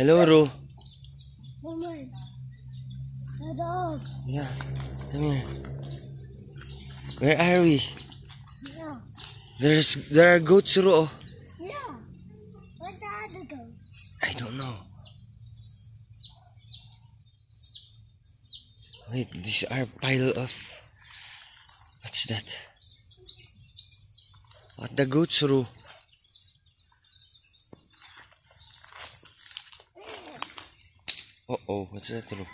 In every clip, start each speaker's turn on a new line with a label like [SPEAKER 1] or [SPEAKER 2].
[SPEAKER 1] Hello, Ro.
[SPEAKER 2] Woman. The dog.
[SPEAKER 1] Yeah, come here. Where are we?
[SPEAKER 2] Yeah.
[SPEAKER 1] There are goats, Ro.
[SPEAKER 2] Yeah. What are the goats?
[SPEAKER 1] I don't know. Wait, these are pile of... What's that? What the goats, Ro? Uh-oh, what's that, Ro?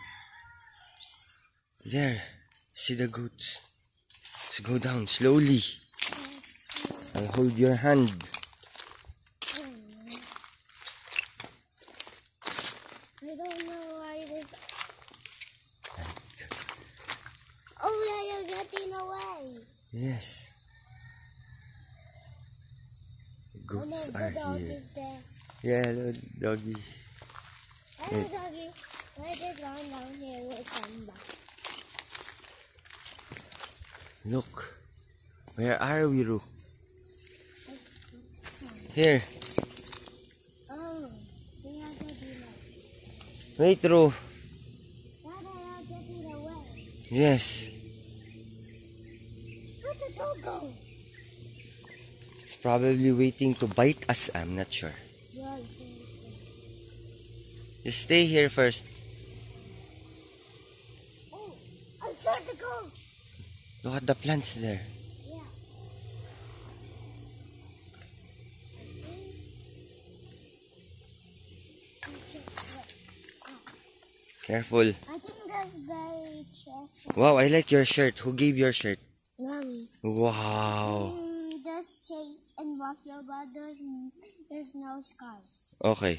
[SPEAKER 1] There. See the goats. Let's go down slowly. I'll hold your hand.
[SPEAKER 2] I don't know why it is. Oh yeah, you're getting away.
[SPEAKER 1] Yes.
[SPEAKER 2] Oh no,
[SPEAKER 1] Goats
[SPEAKER 2] the
[SPEAKER 1] are
[SPEAKER 2] dog
[SPEAKER 1] here.
[SPEAKER 2] is there.
[SPEAKER 1] Yeah, hello, doggy.
[SPEAKER 2] Hello, doggy. Why just run down here and come back?
[SPEAKER 1] Look. Where are we, Ru? Here.
[SPEAKER 2] Oh, they are getting away.
[SPEAKER 1] Wait, Ru.
[SPEAKER 2] They are getting away.
[SPEAKER 1] Yes.
[SPEAKER 2] Where'd the dog go?
[SPEAKER 1] It's probably waiting to bite us. I'm not sure.
[SPEAKER 2] Yeah,
[SPEAKER 1] Just stay here first.
[SPEAKER 2] oh, I saw the goat.
[SPEAKER 1] Look at the plants there.
[SPEAKER 2] Yeah.
[SPEAKER 1] Careful.
[SPEAKER 2] I think that's very check.
[SPEAKER 1] Wow, I like your shirt. Who gave your shirt?
[SPEAKER 2] Mommy.
[SPEAKER 1] Wow.
[SPEAKER 2] Just chase and wash your but there's no scar.
[SPEAKER 1] Okay.